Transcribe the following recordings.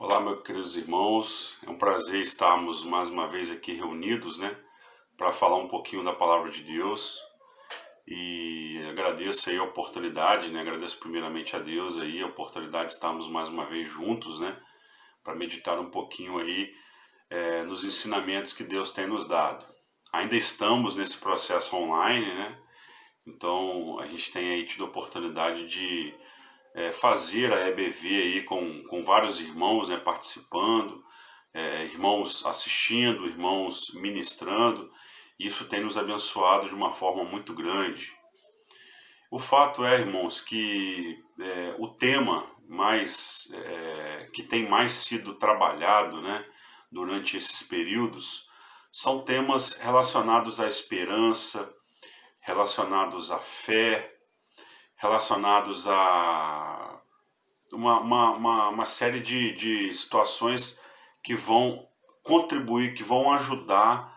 Olá, meus queridos irmãos, é um prazer estarmos mais uma vez aqui reunidos, para falar um pouquinho da palavra de Deus. E agradeço aí a oportunidade, agradeço primeiramente a Deus aí a oportunidade de estarmos mais uma vez juntos, para meditar um pouquinho aí nos ensinamentos que Deus tem nos dado. Ainda estamos nesse processo online, então a gente tem aí tido a oportunidade de fazer a EBV aí com vários irmãos participando, irmãos assistindo, irmãos ministrando. Isso tem nos abençoado de uma forma muito grande. O fato é, irmãos, que o tema que tem mais sido trabalhado durante esses períodos são temas relacionados à esperança, relacionados à fé, relacionados a uma série de situações que vão contribuir, que vão ajudar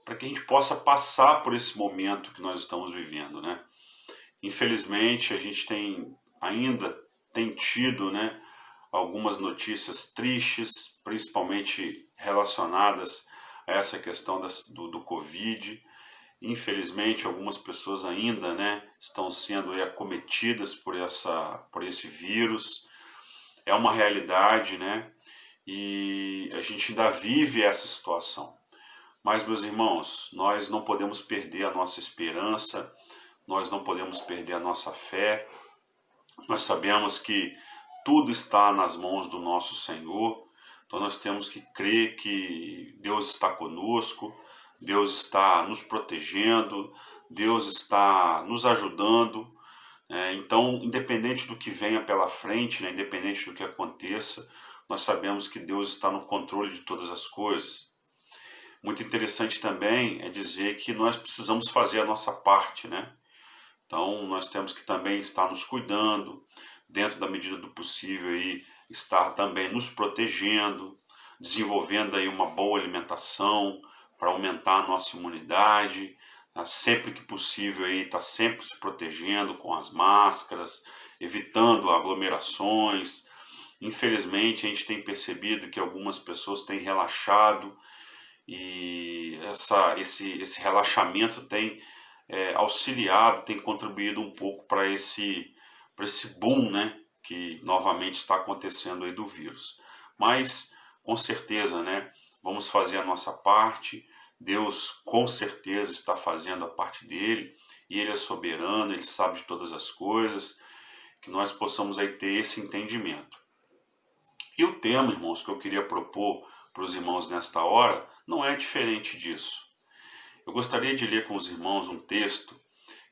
para que a gente possa passar por esse momento que nós estamos vivendo, Infelizmente, a gente ainda tem tido, algumas notícias tristes, principalmente relacionadas a essa questão do Covid. Infelizmente, algumas pessoas ainda, estão sendo acometidas por esse vírus. É uma realidade, E a gente ainda vive essa situação. Mas, meus irmãos, nós não podemos perder a nossa esperança, nós não podemos perder a nossa fé. Nós sabemos que tudo está nas mãos do nosso Senhor, então nós temos que crer que Deus está conosco, Deus está nos protegendo, Deus está nos ajudando. Então, independente do que venha pela frente, independente do que aconteça, nós sabemos que Deus está no controle de todas as coisas. Muito interessante também é dizer que nós precisamos fazer a nossa parte, Então, nós temos que também estar nos cuidando, dentro da medida do possível, estar também nos protegendo, desenvolvendo aí uma boa alimentação para aumentar a nossa imunidade, sempre que possível estar sempre se protegendo com as máscaras, evitando aglomerações. Infelizmente, a gente tem percebido que algumas pessoas têm relaxado e esse relaxamento tem auxiliado, tem contribuído um pouco para esse boom, que novamente está acontecendo aí do vírus. Mas, com certeza, vamos fazer a nossa parte. Deus, com certeza, está fazendo a parte dele, e ele é soberano, ele sabe de todas as coisas, que nós possamos aí ter esse entendimento. E o tema, irmãos, que eu queria propor para os irmãos nesta hora, não é diferente disso. Eu gostaria de ler com os irmãos um texto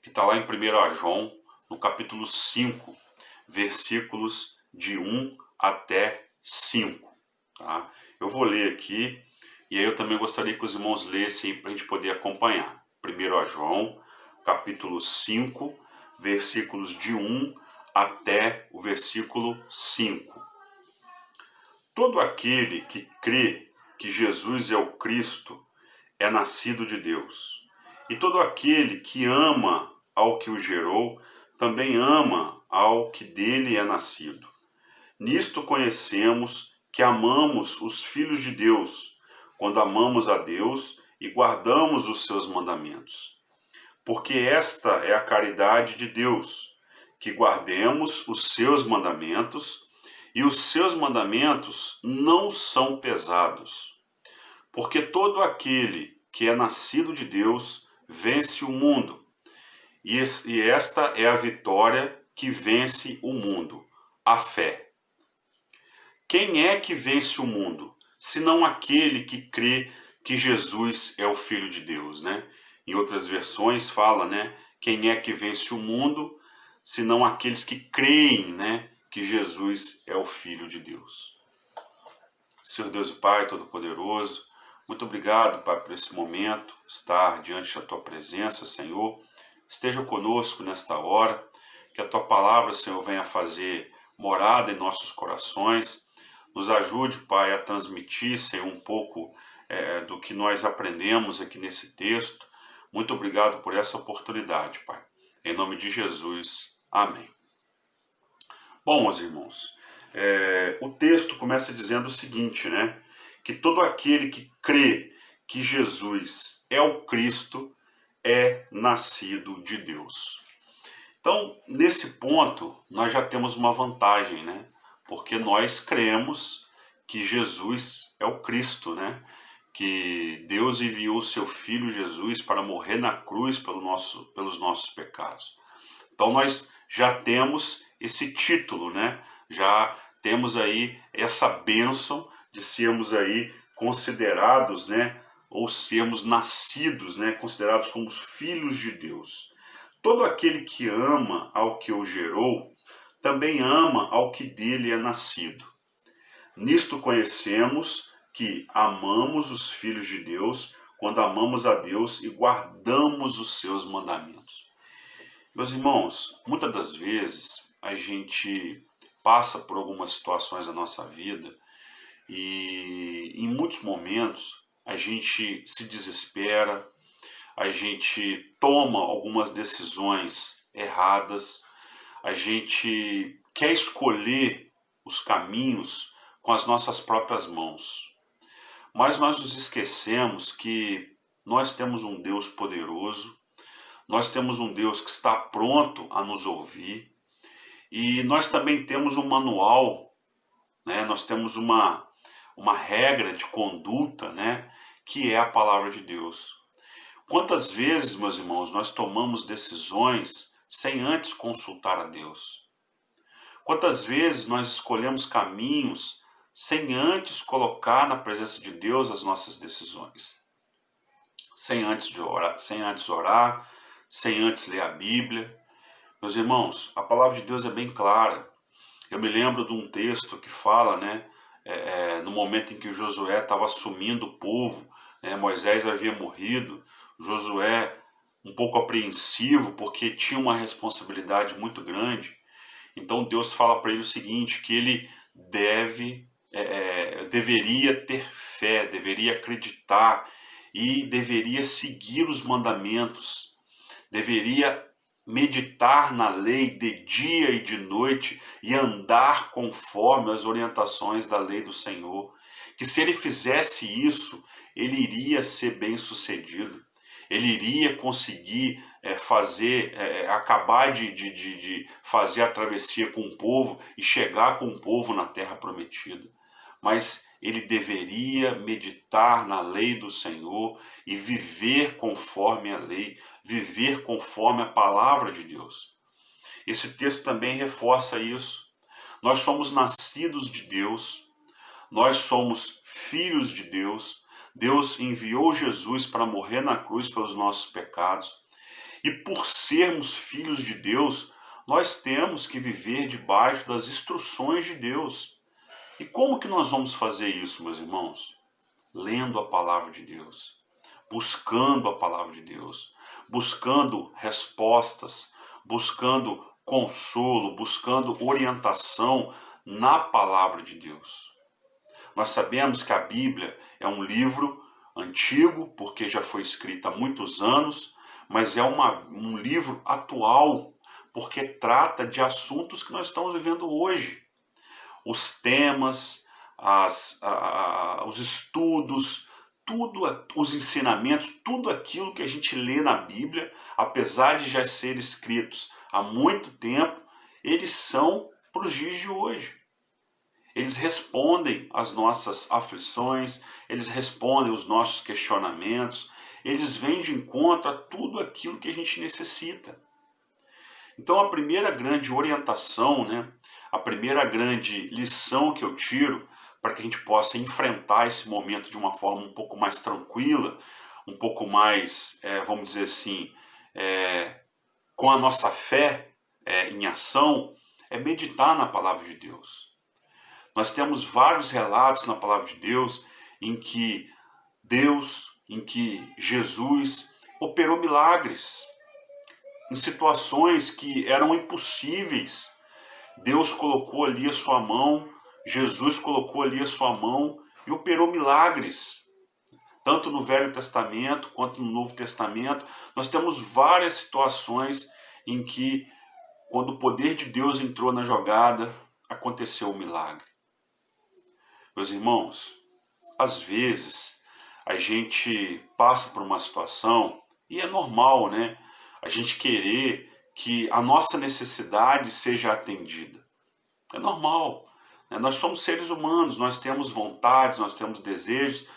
que está lá em 1 João, no capítulo 5, versículos de 1 até 5. Tá? Eu vou ler aqui, e aí eu também gostaria que os irmãos lessem para a gente poder acompanhar. 1 João, capítulo 5, versículos de 1 até o versículo 5. Todo aquele que crê que Jesus é o Cristo é nascido de Deus. E todo aquele que ama ao que o gerou, também ama ao que dele é nascido. Nisto conhecemos que amamos os filhos de Deus, quando amamos a Deus e guardamos os seus mandamentos. Porque esta é a caridade de Deus, que guardemos os seus mandamentos, e os seus mandamentos não são pesados. Porque todo aquele que é nascido de Deus vence o mundo. E esta é a vitória que vence o mundo, a fé. Quem é que vence o mundo, senão aquele que crê que Jesus é o Filho de Deus, Em outras versões fala, quem é que vence o mundo, senão aqueles que creem, que Jesus é o Filho de Deus. Senhor Deus e Pai Todo-Poderoso, muito obrigado, Pai, por esse momento, estar diante da Tua presença, Senhor. Esteja conosco nesta hora, que a Tua palavra, Senhor, venha fazer morada em nossos corações. Nos ajude, Pai, a transmitir, Senhor, um pouco do que nós aprendemos aqui nesse texto. Muito obrigado por essa oportunidade, Pai. Em nome de Jesus, amém. Bom, meus irmãos, O texto começa dizendo o seguinte, né? Que todo aquele que crê que Jesus é o Cristo é nascido de Deus. Então, nesse ponto, nós já temos uma vantagem, né? Porque nós cremos que Jesus é o Cristo, né? Que Deus enviou o seu Filho Jesus para morrer na cruz pelos nossos pecados. Então, nós já temos esse título, né? Já temos aí essa bênção de sermos aí considerados, né? Ou sermos nascidos, né? Considerados como filhos de Deus. Todo aquele que ama ao que o gerou, também ama ao que dele é nascido. Nisto conhecemos que amamos os filhos de Deus, quando amamos a Deus e guardamos os seus mandamentos. Meus irmãos, muitas das vezes a gente passa por algumas situações da nossa vida e em muitos momentos a gente se desespera, a gente toma algumas decisões erradas, a gente quer escolher os caminhos com as nossas próprias mãos. Mas nós nos esquecemos que nós temos um Deus poderoso, nós temos um Deus que está pronto a nos ouvir e nós também temos um manual, né? Nós temos uma regra de conduta, né? Que é a palavra de Deus. Quantas vezes, meus irmãos, nós tomamos decisões sem antes consultar a Deus? Quantas vezes nós escolhemos caminhos sem antes colocar na presença de Deus as nossas decisões? Sem antes orar, sem antes ler a Bíblia. Meus irmãos, a palavra de Deus é bem clara. Eu me lembro de um texto que fala, né, no momento em que Josué estava assumindo o povo, né, Moisés havia morrido, Josué um pouco apreensivo porque tinha uma responsabilidade muito grande. Então Deus fala para ele o seguinte, que ele deveria ter fé, deveria acreditar e deveria seguir os mandamentos, deveria meditar na lei de dia e de noite e andar conforme as orientações da lei do Senhor. Que se ele fizesse isso, ele iria ser bem-sucedido. Ele iria conseguir acabar de fazer a travessia com o povo e chegar com o povo na terra prometida. Mas ele deveria meditar na lei do Senhor e viver conforme a lei, viver conforme a palavra de Deus. Esse texto também reforça isso. Nós somos nascidos de Deus, nós somos filhos de Deus. Deus enviou Jesus para morrer na cruz pelos nossos pecados. E por sermos filhos de Deus, nós temos que viver debaixo das instruções de Deus. E como que nós vamos fazer isso, meus irmãos? Lendo a palavra de Deus, buscando a palavra de Deus, buscando respostas, buscando consolo, buscando orientação na palavra de Deus. Nós sabemos que a Bíblia é um livro antigo, porque já foi escrita há muitos anos, mas é um livro atual, porque trata de assuntos que nós estamos vivendo hoje. Os temas, os estudos, os ensinamentos, tudo aquilo que a gente lê na Bíblia, apesar de já ser escritos há muito tempo, eles são para os dias de hoje. Eles respondem às nossas aflições, eles respondem aos nossos questionamentos, eles vêm de encontro a tudo aquilo que a gente necessita. Então a primeira grande orientação, né, a primeira grande lição que eu tiro para que a gente possa enfrentar esse momento de uma forma um pouco mais tranquila, um pouco mais, vamos dizer assim, com a nossa fé em ação, é meditar na palavra de Deus. Nós temos vários relatos na palavra de Deus em que Jesus operou milagres em situações que eram impossíveis. Deus colocou ali a sua mão, Jesus colocou ali a sua mão e operou milagres. Tanto no Velho Testamento quanto no Novo Testamento, nós temos várias situações em que, quando o poder de Deus entrou na jogada, aconteceu o milagre. Meus irmãos, às vezes a gente passa por uma situação e é normal, né? A gente querer que a nossa necessidade seja atendida. É normal, né? Nós somos seres humanos, nós temos vontades, nós temos desejos.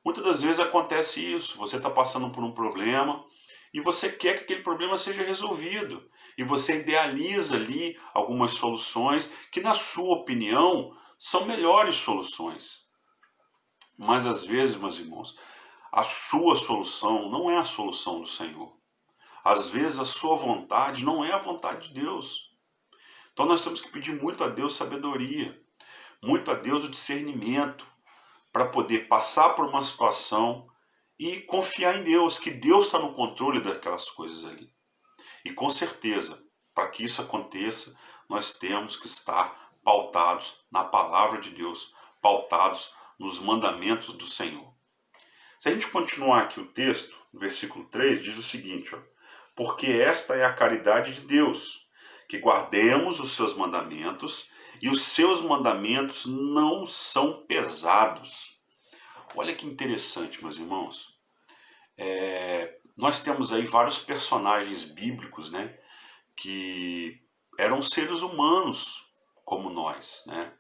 Muitas das vezes acontece isso. Você está passando por um problema e você quer que aquele problema seja resolvido. E você idealiza ali algumas soluções que, na sua opinião, são melhores soluções. Mas às vezes, meus irmãos, a sua solução não é a solução do Senhor. Às vezes a sua vontade não é a vontade de Deus. Então nós temos que pedir muito a Deus sabedoria, muito a Deus o discernimento, para poder passar por uma situação e confiar em Deus, que Deus está no controle daquelas coisas ali. E com certeza, para que isso aconteça, nós temos que estar pautados na palavra de Deus, pautados nos mandamentos do Senhor. Se a gente continuar aqui o texto, no versículo 3, diz o seguinte, ó, porque esta é a caridade de Deus, que guardemos os seus mandamentos, e os seus mandamentos não são pesados. Olha que interessante, meus irmãos. Nós temos aí vários personagens bíblicos, né, que eram seres humanos como nós, né?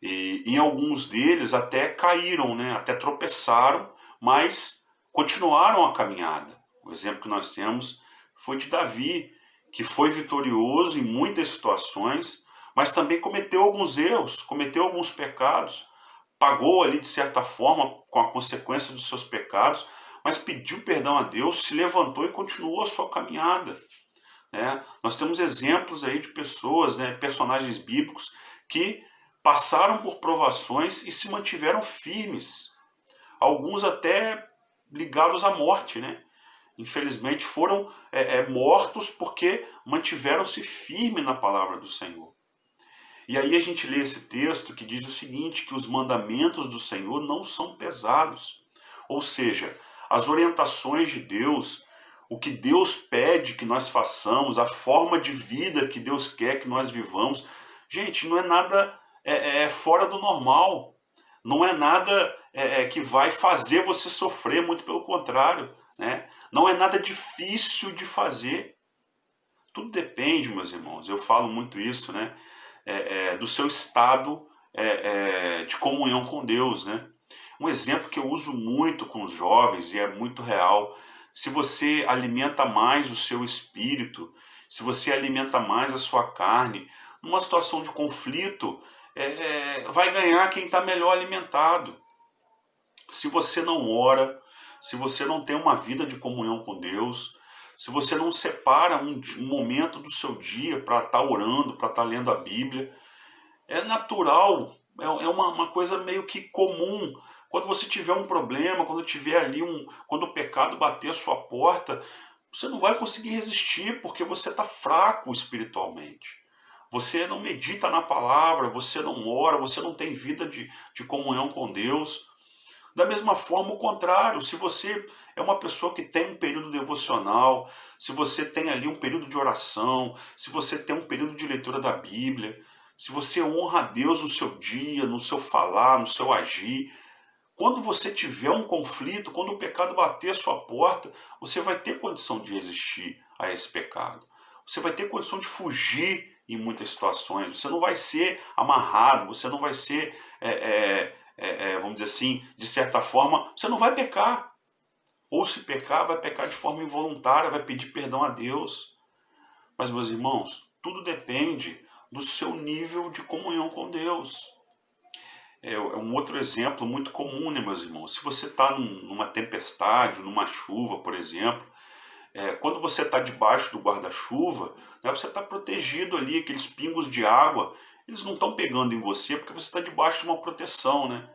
E em alguns deles até caíram, né, até tropeçaram, mas continuaram a caminhada. O exemplo que nós temos foi de Davi, que foi vitorioso em muitas situações, mas também cometeu alguns erros, cometeu alguns pecados, pagou ali de certa forma com a consequência dos seus pecados, mas pediu perdão a Deus, se levantou e continuou a sua caminhada. Né? Nós temos exemplos aí de pessoas, né, personagens bíblicos, que passaram por provações e se mantiveram firmes. Alguns até ligados à morte, né? Infelizmente foram mortos porque mantiveram-se firmes na palavra do Senhor. E aí a gente lê esse texto que diz o seguinte, que os mandamentos do Senhor não são pesados. Ou seja, as orientações de Deus, o que Deus pede que nós façamos, a forma de vida que Deus quer que nós vivamos, gente, não é nada fora do normal. Não é nada que vai fazer você sofrer, muito pelo contrário, né? Não é nada difícil de fazer. Tudo depende, meus irmãos, eu falo muito isso, né? Do seu estado de comunhão com Deus, né? Um exemplo que eu uso muito com os jovens e é muito real, se você alimenta mais o seu espírito, se você alimenta mais a sua carne, numa situação de conflito, vai ganhar quem está melhor alimentado. Se você não ora, se você não tem uma vida de comunhão com Deus, se você não separa um momento do seu dia para estar orando, para estar lendo a Bíblia, é natural, é uma coisa meio que comum. Quando você tiver um problema, quando tiver ali quando o pecado bater a sua porta, você não vai conseguir resistir porque você está fraco espiritualmente. Você não medita na palavra, você não ora, você não tem vida de comunhão com Deus. Da mesma forma, o contrário, se você é uma pessoa que tem um período devocional, se você tem ali um período de oração, se você tem um período de leitura da Bíblia, se você honra a Deus no seu dia, no seu falar, no seu agir, quando você tiver um conflito, quando o pecado bater a sua porta, você vai ter condição de resistir a esse pecado. Você vai ter condição de fugir em muitas situações. Você não vai ser amarrado, você não vai ser, vamos dizer assim, de certa forma, você não vai pecar. Ou se pecar, vai pecar de forma involuntária, vai pedir perdão a Deus. Mas, meus irmãos, tudo depende do seu nível de comunhão com Deus. É um outro exemplo muito comum, né, meus irmãos? Se você está numa tempestade, numa chuva, por exemplo, quando você está debaixo do guarda-chuva, né, você está protegido ali, aqueles pingos de água, eles não estão pegando em você porque você está debaixo de uma proteção, né?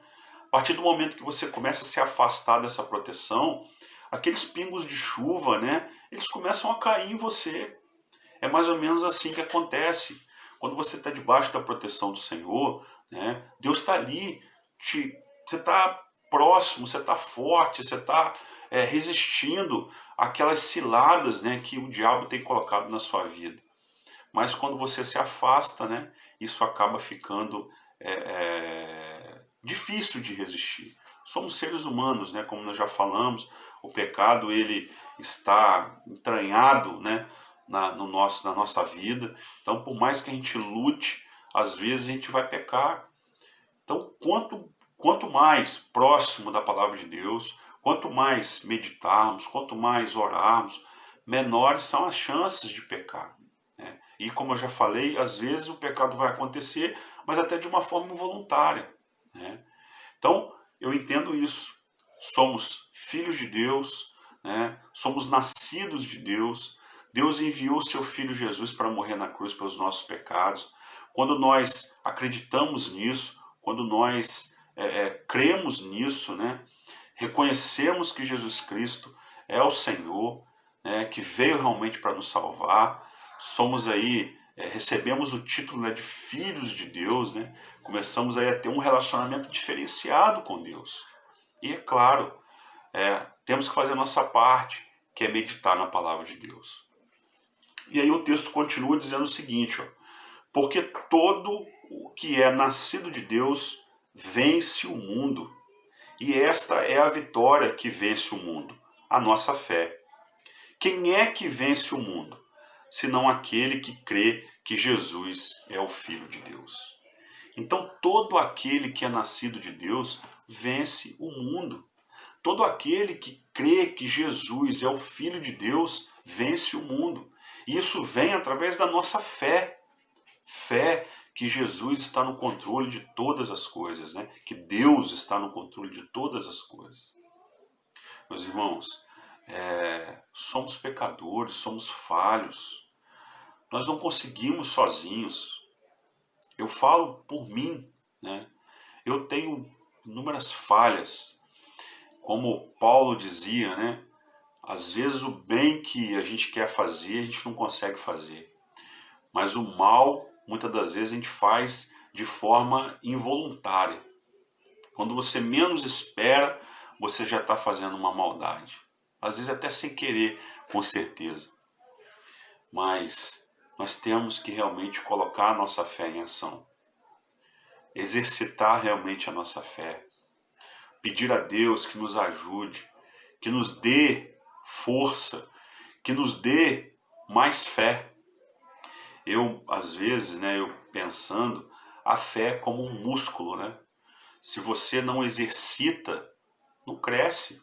A partir do momento que você começa a se afastar dessa proteção, aqueles pingos de chuva, né, eles começam a cair em você. É mais ou menos assim que acontece. Quando você está debaixo da proteção do Senhor, né, Deus está ali, você está próximo, você está forte, você está resistindo àquelas ciladas, né, que o diabo tem colocado na sua vida. mas quando você se afasta, né, isso acaba ficando difícil de resistir. Somos seres humanos, né, como nós já falamos, o pecado ele está entranhado, né, na nossa vida. Então, por mais que a gente lute, às vezes a gente vai pecar. Então, quanto mais próximo da palavra de Deus, quanto mais meditarmos, quanto mais orarmos, menores são as chances de pecar, né? E como eu já falei, às vezes o pecado vai acontecer, mas até de uma forma involuntária, né? Então, eu entendo isso. Somos filhos de Deus, né? Somos nascidos de Deus. Deus enviou seu Filho Jesus para morrer na cruz pelos nossos pecados. Quando nós acreditamos nisso, quando nós cremos nisso, né? Reconhecemos que Jesus Cristo é o Senhor, né? Que veio realmente para nos salvar. Somos aí, recebemos o título, né, de filhos de Deus, né? Começamos aí a ter um relacionamento diferenciado com Deus. E é claro, temos que fazer a nossa parte, que é meditar na palavra de Deus. E aí o texto continua dizendo o seguinte, ó, porque todo o que é nascido de Deus vence o mundo. E esta é a vitória que vence o mundo, a nossa fé. Quem é que vence o mundo, senão aquele que crê que Jesus é o Filho de Deus? Então todo aquele que é nascido de Deus vence o mundo. Todo aquele que crê que Jesus é o Filho de Deus vence o mundo. E isso vem através da nossa fé. Fé que Jesus está no controle de todas as coisas, né? Que Deus está no controle de todas as coisas. Meus irmãos, somos pecadores, somos falhos. Nós não conseguimos sozinhos. Eu falo por mim, né? Eu tenho inúmeras falhas. Como Paulo dizia, né? Às vezes o bem que a gente quer fazer, a gente não consegue fazer. Mas o mal, muitas das vezes, a gente faz de forma involuntária. Quando você menos espera, você já está fazendo uma maldade. Às vezes até sem querer, com certeza. Mas nós temos que realmente colocar a nossa fé em ação. Exercitar realmente a nossa fé. Pedir a Deus que nos ajude, que nos dê força, que nos dê mais fé. Às vezes, né, eu pensando, a fé é como um músculo, né? Se você não exercita, não cresce.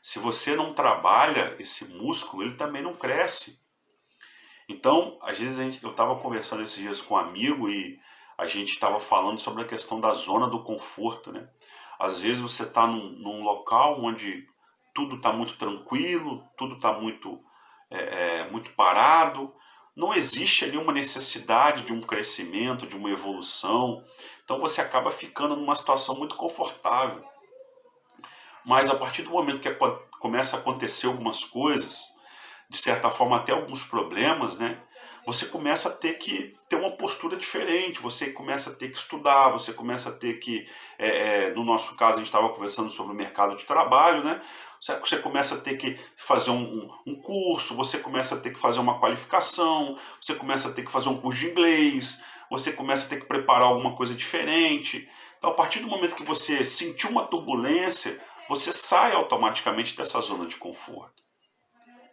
Se você não trabalha esse músculo, ele também não cresce. Então, às vezes eu estava conversando esses dias com um amigo e a gente estava falando sobre a questão da zona do conforto, né? Às vezes você está num local onde tudo está muito tranquilo, tudo está muito parado, não existe ali uma necessidade de um crescimento, de uma evolução, então você acaba ficando numa situação muito confortável. Mas a partir do momento que começa a acontecer algumas coisas, de certa forma até alguns problemas, né? Você começa a ter que ter uma postura diferente, você começa a ter que estudar, você começa a ter que, no nosso caso a gente estava conversando sobre o mercado de trabalho, né? Você começa a ter que fazer um curso, você começa a ter que fazer uma qualificação, você começa a ter que fazer um curso de inglês, você começa a ter que preparar alguma coisa diferente. Então a partir do momento que você sentiu uma turbulência, você sai automaticamente dessa zona de conforto.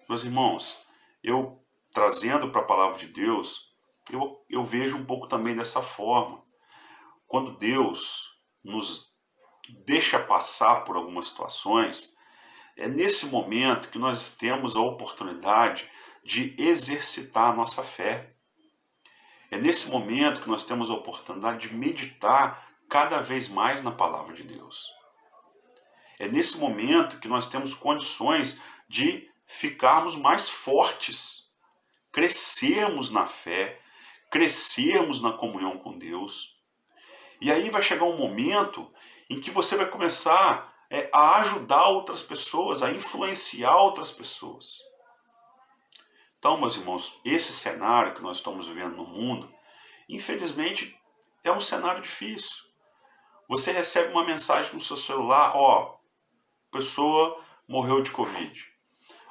Meus irmãos, eu trazendo para a palavra de Deus, eu vejo um pouco também dessa forma. Quando Deus nos deixa passar por algumas situações, é nesse momento que nós temos a oportunidade de exercitar a nossa fé. É nesse momento que nós temos a oportunidade de meditar cada vez mais na palavra de Deus. É nesse momento que nós temos condições de ficarmos mais fortes, crescermos na fé, crescermos na comunhão com Deus. E aí vai chegar um momento em que você vai começar a ajudar outras pessoas, a influenciar outras pessoas. Então, meus irmãos, esse cenário que nós estamos vivendo no mundo, infelizmente, é um cenário difícil. Você recebe uma mensagem no seu celular, pessoa morreu de Covid.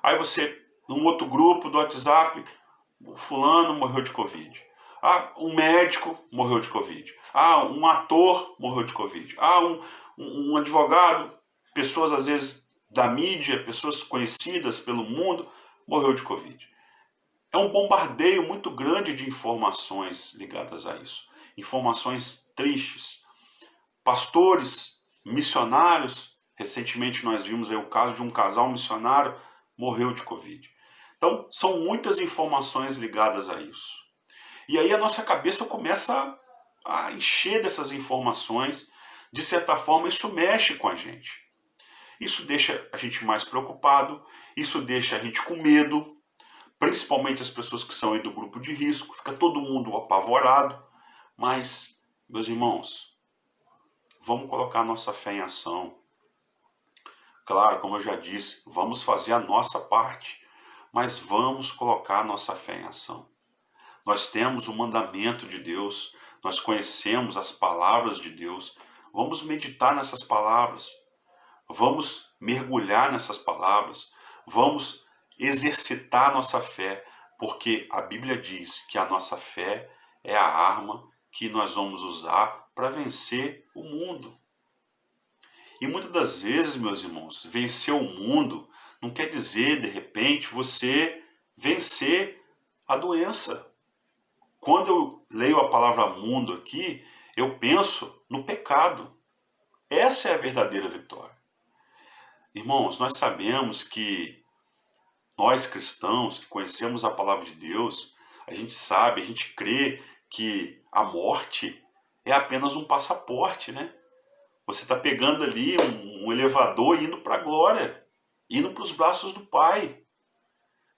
Aí você, num outro grupo do WhatsApp, o fulano morreu de Covid. Ah, um médico morreu de Covid. Ah, um ator morreu de Covid. Ah, um advogado, pessoas às vezes da mídia, pessoas conhecidas pelo mundo, morreu de Covid. É um bombardeio muito grande de informações ligadas a isso. Informações tristes. Pastores, missionários, recentemente nós vimos aí o caso de um casal missionário, morreu de Covid. Então, são muitas informações ligadas a isso. E aí a nossa cabeça começa a encher dessas informações, de certa forma isso mexe com a gente. Isso deixa a gente mais preocupado, isso deixa a gente com medo, principalmente as pessoas que são aí do grupo de risco, fica todo mundo apavorado. Mas, meus irmãos, vamos colocar a nossa fé em ação. Claro, como eu já disse, vamos fazer a nossa parte, mas vamos colocar a nossa fé em ação. Nós temos o mandamento de Deus, nós conhecemos as palavras de Deus, vamos meditar nessas palavras, vamos mergulhar nessas palavras, vamos exercitar a nossa fé, porque a Bíblia diz que a nossa fé é a arma que nós vamos usar para vencer o mundo. E muitas das vezes, meus irmãos, vencer o mundo não quer dizer, de repente, você vencer a doença. Quando eu leio a palavra mundo aqui, eu penso no pecado. Essa é a verdadeira vitória. Irmãos, nós sabemos que nós cristãos que conhecemos a palavra de Deus, a gente sabe, a gente crê que a morte é apenas um passaporte, né? Você está pegando ali um elevador e indo para a glória, indo para os braços do Pai.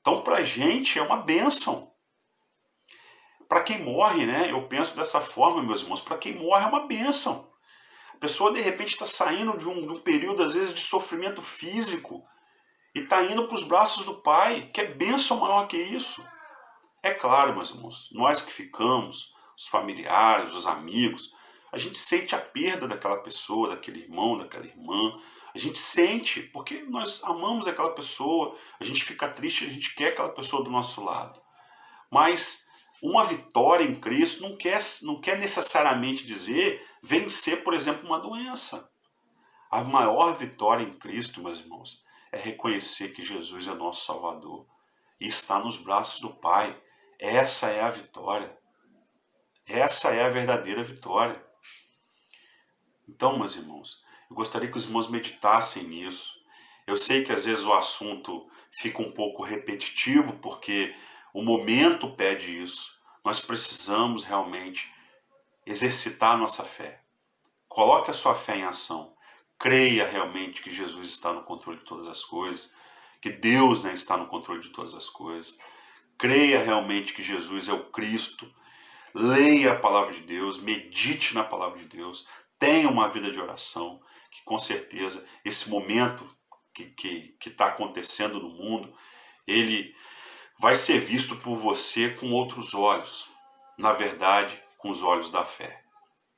Então, para a gente é uma bênção. Para quem morre, né? Eu penso dessa forma, meus irmãos, para quem morre é uma bênção. A pessoa, de repente, está saindo de um período, às vezes, de sofrimento físico e está indo para os braços do Pai. Que é bênção maior que isso. É claro, meus irmãos, nós que ficamos, os familiares, os amigos, a gente sente a perda daquela pessoa, daquele irmão, daquela irmã. A gente sente, porque nós amamos aquela pessoa, a gente fica triste, a gente quer aquela pessoa do nosso lado. Mas uma vitória em Cristo não quer necessariamente dizer vencer, por exemplo, uma doença. A maior vitória em Cristo, meus irmãos, é reconhecer que Jesus é nosso Salvador e está nos braços do Pai. Essa é a vitória. Essa é a verdadeira vitória. Então, meus irmãos, eu gostaria que os irmãos meditassem nisso. Eu sei que às vezes o assunto fica um pouco repetitivo, porque o momento pede isso. Nós precisamos realmente exercitar a nossa fé. Coloque a sua fé em ação. Creia realmente que Jesus está no controle de todas as coisas, que Deus, né, está no controle de todas as coisas. Creia realmente que Jesus é o Cristo. Leia a palavra de Deus, medite na palavra de Deus. Tenha uma vida de oração, que com certeza esse momento que está acontecendo no mundo, ele vai ser visto por você com outros olhos. Na verdade, com os olhos da fé.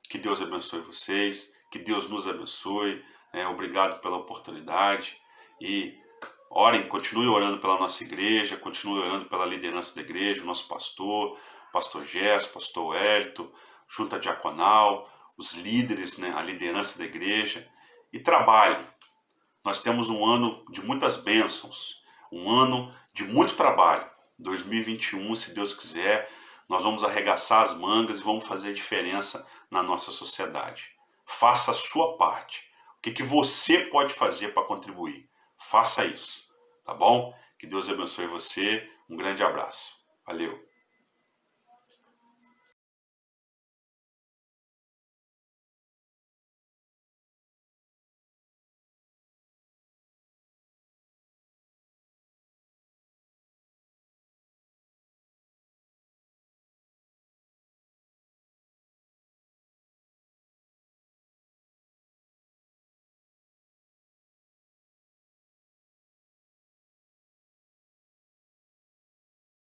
Que Deus abençoe vocês, que Deus nos abençoe. Obrigado pela oportunidade. E orem, continue orando pela nossa igreja, continue orando pela liderança da igreja, o nosso pastor, pastor Gerson, pastor Wellington, junta diaconal, os líderes, né, a liderança da igreja. E trabalhe. Nós temos um ano de muitas bênçãos, um ano de muito trabalho. 2021, se Deus quiser, nós vamos arregaçar as mangas e vamos fazer diferença na nossa sociedade. Faça a sua parte. O que você pode fazer para contribuir? Faça isso, tá bom? Que Deus abençoe você. Um grande abraço. Valeu!